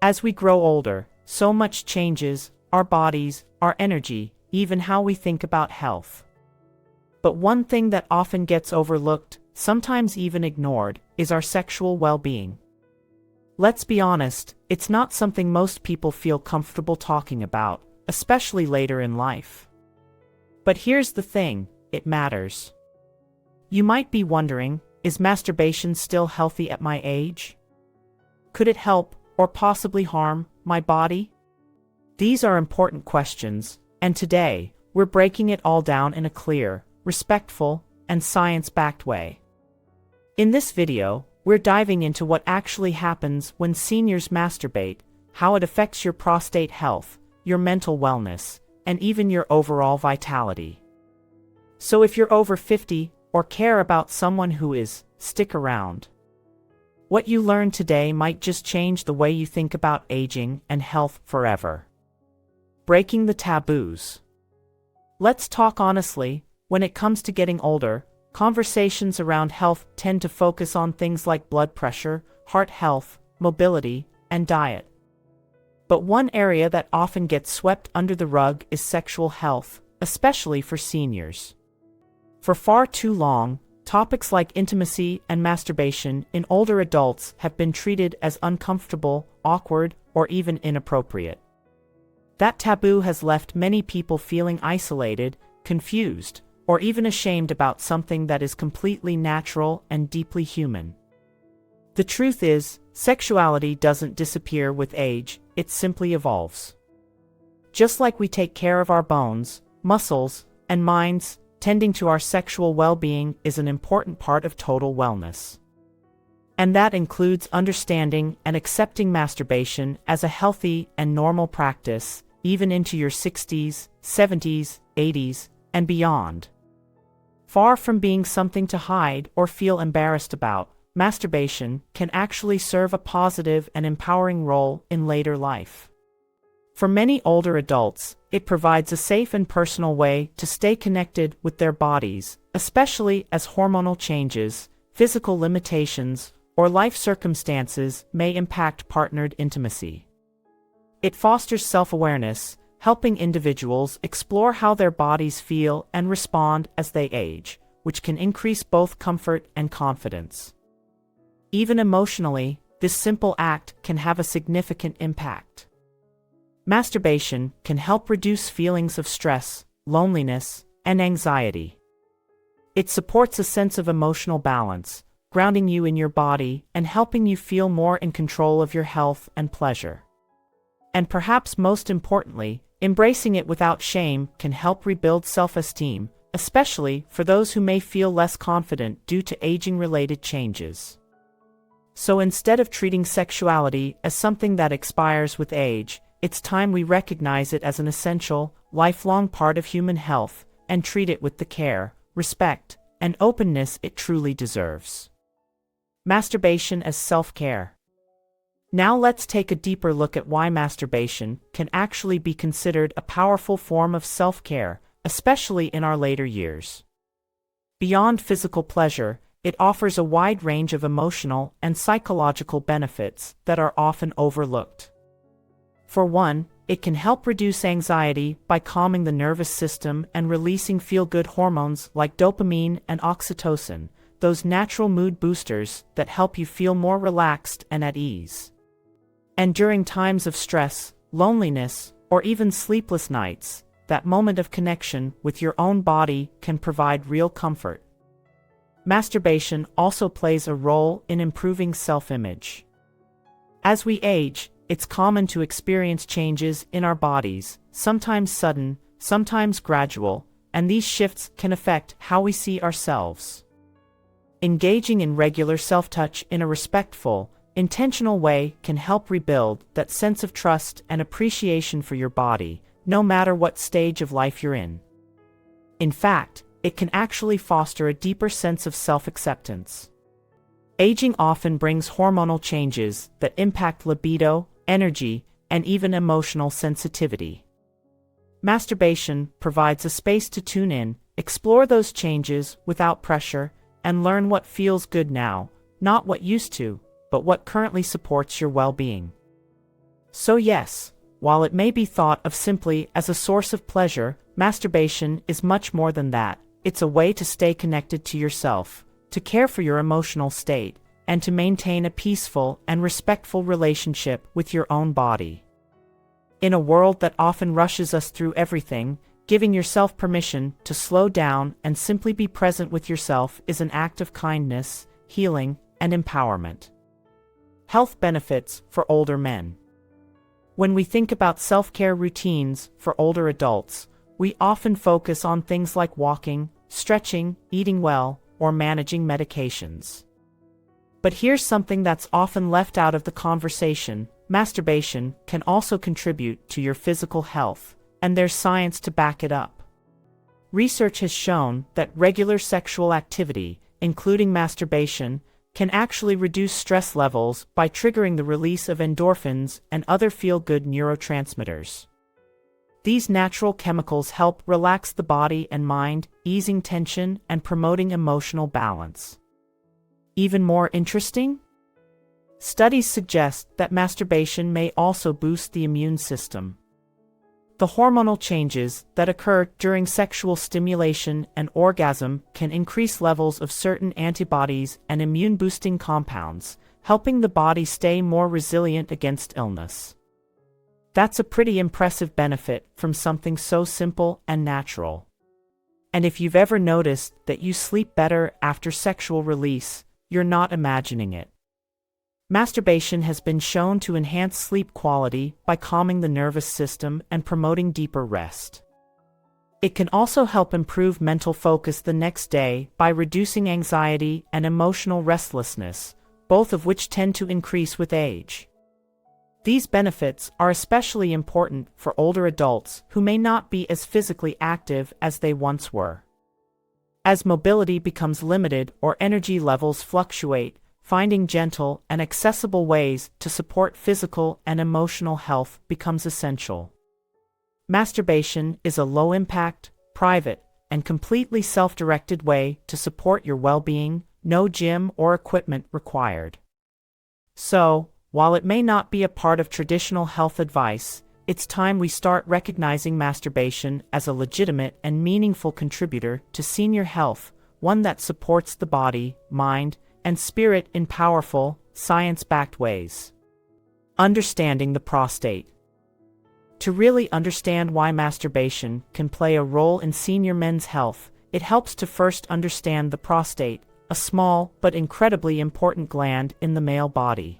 As we grow older, so much changes: our bodies, our energy, even how we think about health. But one thing that often gets overlooked, sometimes even ignored, is our sexual well-being. Let's be honest, it's not something most people feel comfortable talking about, especially later in life. But here's the thing, it matters. You might be wondering, is masturbation still healthy at my age? Could it help, or possibly harm, my body? These are important questions, and today, we're breaking it all down in a clear, respectful, and science-backed way. In this video, we're diving into what actually happens when seniors masturbate, how it affects your prostate health, your mental wellness, and even your overall vitality. So if you're over 50 or care about someone who is, stick around. What you learn today might just change the way you think about aging and health forever. Breaking the taboos. Let's talk honestly. When it comes to getting older, conversations around health tend to focus on things like blood pressure, heart health, mobility, and diet. But one area that often gets swept under the rug is sexual health, especially for seniors. For far too long, topics like intimacy and masturbation in older adults have been treated as uncomfortable, awkward, or even inappropriate. That taboo has left many people feeling isolated, confused, or even ashamed about something that is completely natural and deeply human. The truth is, sexuality doesn't disappear with age, it simply evolves. Just like we take care of our bones, muscles, and minds, tending to our sexual well-being is an important part of total wellness. And that includes understanding and accepting masturbation as a healthy and normal practice, even into your 60s, 70s, 80s, and beyond. Far from being something to hide or feel embarrassed about, masturbation can actually serve a positive and empowering role in later life. For many older adults, it provides a safe and personal way to stay connected with their bodies, especially as hormonal changes, physical limitations, or life circumstances may impact partnered intimacy. It fosters self-awareness, helping individuals explore how their bodies feel and respond as they age, which can increase both comfort and confidence. Even emotionally, this simple act can have a significant impact. Masturbation can help reduce feelings of stress, loneliness, and anxiety. It supports a sense of emotional balance, grounding you in your body and helping you feel more in control of your health and pleasure. And perhaps most importantly, embracing it without shame can help rebuild self-esteem, especially for those who may feel less confident due to aging-related changes. So instead of treating sexuality as something that expires with age, it's time we recognize it as an essential, lifelong part of human health and treat it with the care, respect, and openness it truly deserves. Masturbation as self-care. Now let's take a deeper look at why masturbation can actually be considered a powerful form of self-care, especially in our later years. Beyond physical pleasure, it offers a wide range of emotional and psychological benefits that are often overlooked. For one, it can help reduce anxiety by calming the nervous system and releasing feel-good hormones like dopamine and oxytocin, those natural mood boosters that help you feel more relaxed and at ease. And during times of stress, loneliness, or even sleepless nights, that moment of connection with your own body can provide real comfort. Masturbation also plays a role in improving self-image. As we age, it's common to experience changes in our bodies, sometimes sudden, sometimes gradual, and these shifts can affect how we see ourselves. Engaging in regular self-touch in a respectful, intentional way can help rebuild that sense of trust and appreciation for your body, no matter what stage of life you're in. In fact, it can actually foster a deeper sense of self-acceptance. Aging often brings hormonal changes that impact libido, energy, and even emotional sensitivity. Masturbation provides a space to tune in, explore those changes without pressure, and learn what feels good now, not what used to, but what currently supports your well-being. So yes, while it may be thought of simply as a source of pleasure, masturbation is much more than that. It's a way to stay connected to yourself, to care for your emotional state, and to maintain a peaceful and respectful relationship with your own body. In a world that often rushes us through everything, giving yourself permission to slow down and simply be present with yourself is an act of kindness, healing, and empowerment. Health benefits for older men. When we think about self-care routines for older adults, we often focus on things like walking, stretching, eating well, or managing medications. But here's something that's often left out of the conversation: masturbation can also contribute to your physical health, and there's science to back it up. Research has shown that regular sexual activity, including masturbation, can actually reduce stress levels by triggering the release of endorphins and other feel-good neurotransmitters. These natural chemicals help relax the body and mind, easing tension and promoting emotional balance. Even more interesting? Studies suggest that masturbation may also boost the immune system. The hormonal changes that occur during sexual stimulation and orgasm can increase levels of certain antibodies and immune-boosting compounds, helping the body stay more resilient against illness. That's a pretty impressive benefit from something so simple and natural. And if you've ever noticed that you sleep better after sexual release, you're not imagining it. Masturbation has been shown to enhance sleep quality by calming the nervous system and promoting deeper rest. It can also help improve mental focus the next day by reducing anxiety and emotional restlessness, both of which tend to increase with age. These benefits are especially important for older adults who may not be as physically active as they once were. As mobility becomes limited or energy levels fluctuate, finding gentle and accessible ways to support physical and emotional health becomes essential. Masturbation is a low-impact, private, and completely self-directed way to support your well-being, no gym or equipment required. So, while it may not be a part of traditional health advice, it's time we start recognizing masturbation as a legitimate and meaningful contributor to senior health, one that supports the body, mind, and spirit in powerful, science-backed ways. Understanding the prostate. To really understand why masturbation can play a role in senior men's health, it helps to first understand the prostate, a small but incredibly important gland in the male body.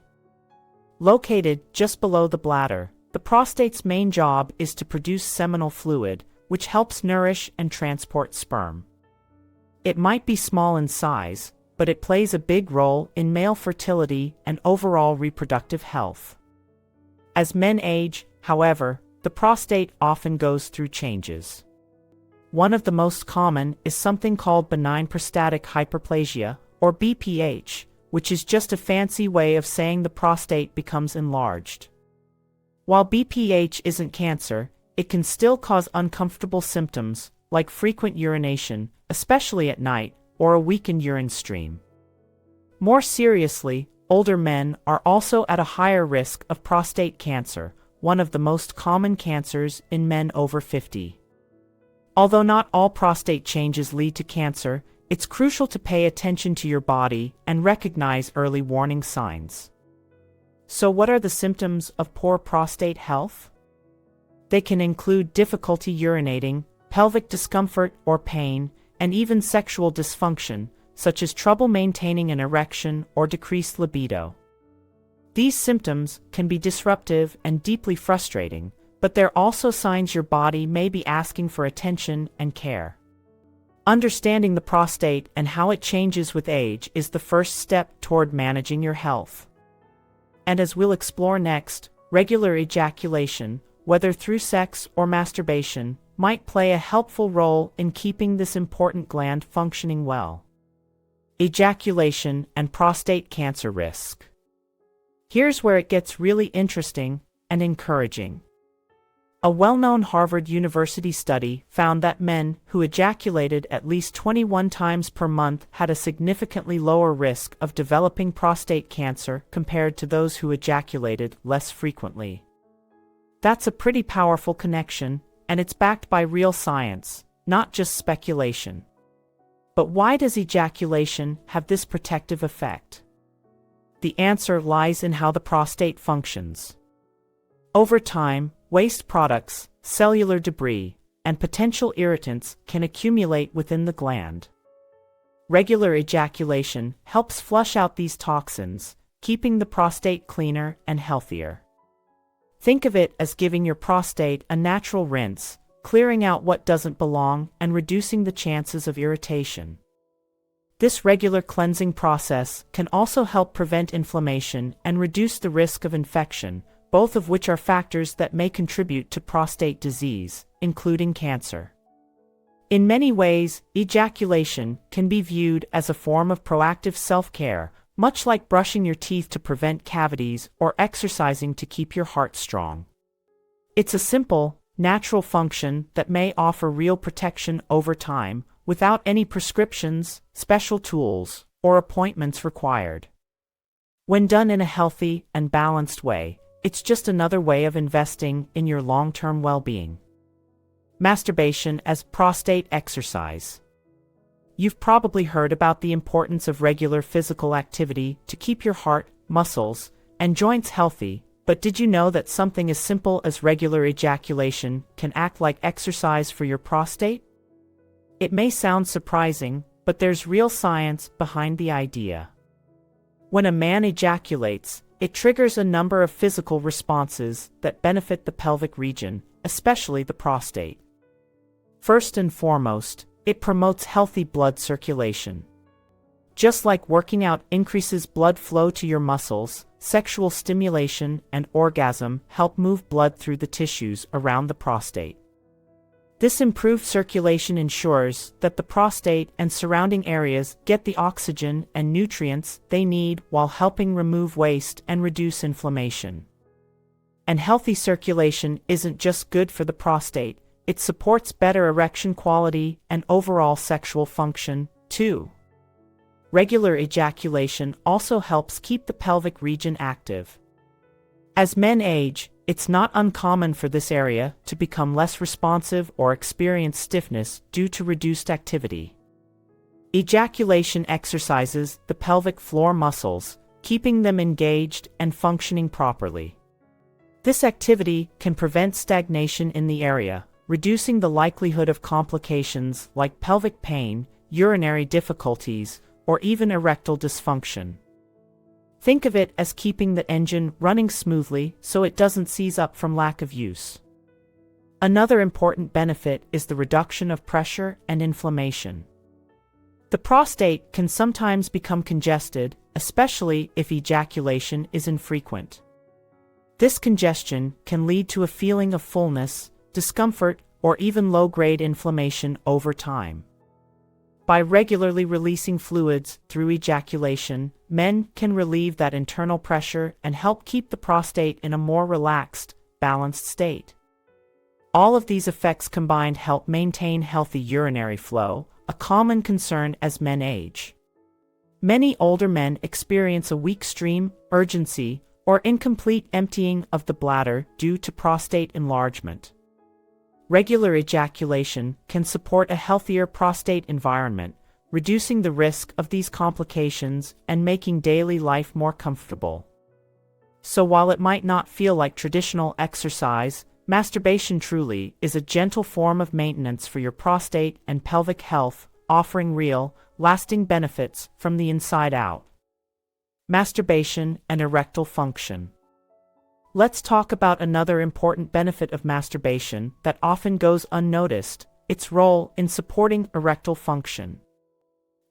Located just below the bladder, the prostate's main job is to produce seminal fluid, which helps nourish and transport sperm. It might be small in size, but it plays a big role in male fertility and overall reproductive health. As men age, however, the prostate often goes through changes. One of the most common is something called benign prostatic hyperplasia, or BPH, which is just a fancy way of saying the prostate becomes enlarged. While BPH isn't cancer, it can still cause uncomfortable symptoms, like frequent urination, especially at night, or a weakened urine stream. More seriously, older men are also at a higher risk of prostate cancer, one of the most common cancers in men over 50. Although not all prostate changes lead to cancer, it's crucial to pay attention to your body and recognize early warning signs. So what are the symptoms of poor prostate health? They can include difficulty urinating, pelvic discomfort or pain, and even sexual dysfunction, such as trouble maintaining an erection or decreased libido. These symptoms can be disruptive and deeply frustrating, but they're also signs your body may be asking for attention and care. Understanding the prostate and how it changes with age is the first step toward managing your health. And as we'll explore next, regular ejaculation, whether through sex or masturbation, might play a helpful role in keeping this important gland functioning well. Ejaculation and prostate cancer risk. Here's where it gets really interesting and encouraging. A well-known Harvard University study found that men who ejaculated at least 21 times per month had a significantly lower risk of developing prostate cancer compared to those who ejaculated less frequently. That's a pretty powerful connection, and it's backed by real science, not just speculation. But why does ejaculation have this protective effect? The answer lies in how the prostate functions. Over time, waste products, cellular debris, and potential irritants can accumulate within the gland. Regular ejaculation helps flush out these toxins, keeping the prostate cleaner and healthier. Think of it as giving your prostate a natural rinse, clearing out what doesn't belong and reducing the chances of irritation. This regular cleansing process can also help prevent inflammation and reduce the risk of infection, both of which are factors that may contribute to prostate disease, including cancer. In many ways, ejaculation can be viewed as a form of proactive self-care, much like brushing your teeth to prevent cavities or exercising to keep your heart strong. It's a simple, natural function that may offer real protection over time, without any prescriptions, special tools, or appointments required. When done in a healthy and balanced way, it's just another way of investing in your long-term well-being. Masturbation as prostate exercise. You've probably heard about the importance of regular physical activity to keep your heart, muscles, and joints healthy, but did you know that something as simple as regular ejaculation can act like exercise for your prostate? It may sound surprising, but there's real science behind the idea. When a man ejaculates, it triggers a number of physical responses that benefit the pelvic region, especially the prostate. First and foremost, it promotes healthy blood circulation. Just like working out increases blood flow to your muscles, sexual stimulation and orgasm help move blood through the tissues around the prostate. This improved circulation ensures that the prostate and surrounding areas get the oxygen and nutrients they need while helping remove waste and reduce inflammation. And healthy circulation isn't just good for the prostate, it supports better erection quality and overall sexual function, too. Regular ejaculation also helps keep the pelvic region active. As men age, it's not uncommon for this area to become less responsive or experience stiffness due to reduced activity. Ejaculation exercises the pelvic floor muscles, keeping them engaged and functioning properly. This activity can prevent stagnation in the area, reducing the likelihood of complications like pelvic pain, urinary difficulties, or even erectile dysfunction. Think of it as keeping the engine running smoothly so it doesn't seize up from lack of use. Another important benefit is the reduction of pressure and inflammation. The prostate can sometimes become congested, especially if ejaculation is infrequent. This congestion can lead to a feeling of fullness, discomfort, or even low-grade inflammation over time. By regularly releasing fluids through ejaculation, men can relieve that internal pressure and help keep the prostate in a more relaxed, balanced state. All of these effects combined help maintain healthy urinary flow, a common concern as men age. Many older men experience a weak stream, urgency, or incomplete emptying of the bladder due to prostate enlargement. Regular ejaculation can support a healthier prostate environment, reducing the risk of these complications and making daily life more comfortable. So while it might not feel like traditional exercise, masturbation truly is a gentle form of maintenance for your prostate and pelvic health, offering real, lasting benefits from the inside out. Masturbation and erectile function. Let's talk about another important benefit of masturbation that often goes unnoticed, its role in supporting erectile function.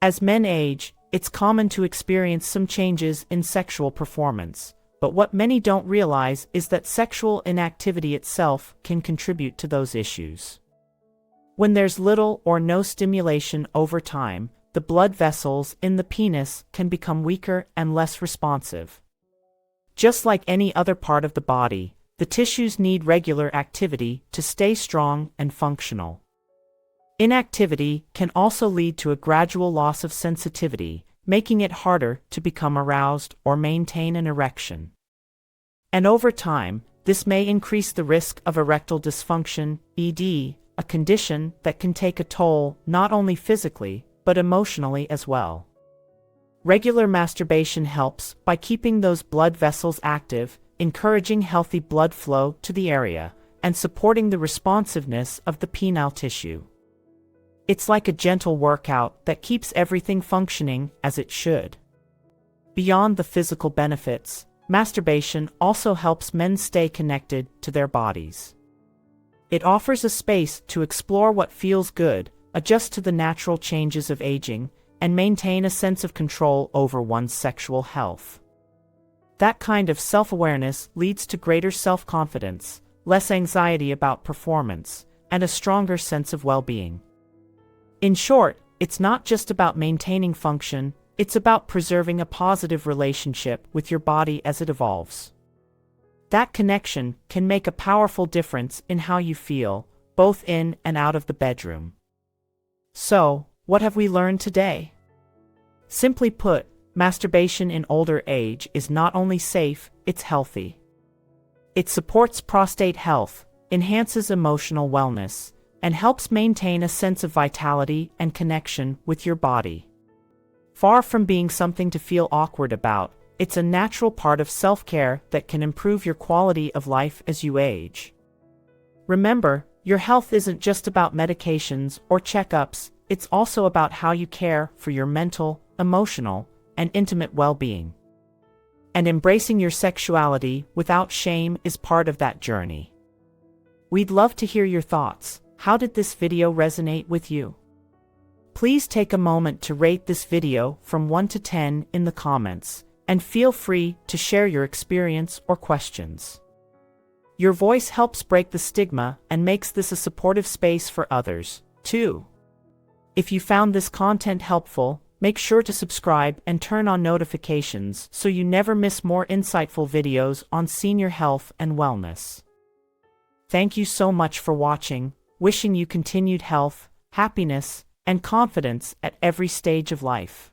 As men age, it's common to experience some changes in sexual performance, but what many don't realize is that sexual inactivity itself can contribute to those issues. When there's little or no stimulation over time, the blood vessels in the penis can become weaker and less responsive. Just like any other part of the body, the tissues need regular activity to stay strong and functional. Inactivity can also lead to a gradual loss of sensitivity, making it harder to become aroused or maintain an erection. And over time, This may increase the risk of erectile dysfunction, ED, a condition that can take a toll not only physically, but emotionally as well. Regular masturbation helps by keeping those blood vessels active, encouraging healthy blood flow to the area, and supporting the responsiveness of the penile tissue. It's like a gentle workout that keeps everything functioning as it should. Beyond the physical benefits, masturbation also helps men stay connected to their bodies. It offers a space to explore what feels good, adjust to the natural changes of aging, and maintain a sense of control over one's sexual health. That kind of self-awareness leads to greater self-confidence, less anxiety about performance, and a stronger sense of well-being. In short, it's not just about maintaining function, it's about preserving a positive relationship with your body as it evolves. That connection can make a powerful difference in how you feel, both in and out of the bedroom. So, what have we learned today? Simply put, masturbation in older age is not only safe, it's healthy. It supports prostate health, enhances emotional wellness, and helps maintain a sense of vitality and connection with your body. Far from being something to feel awkward about, it's a natural part of self-care that can improve your quality of life as you age. Remember, your health isn't just about medications or checkups, it's also about how you care for your mental, emotional, and intimate well-being. And embracing your sexuality without shame is part of that journey. We'd love to hear your thoughts. How did this video resonate with you? Please take a moment to rate this video from 1 to 10 in the comments, and feel free to share your experience or questions. Your voice helps break the stigma and makes this a supportive space for others, too. If you found this content helpful, make sure to subscribe and turn on notifications so you never miss more insightful videos on senior health and wellness. Thank you so much for watching, wishing you continued health, happiness, and confidence at every stage of life.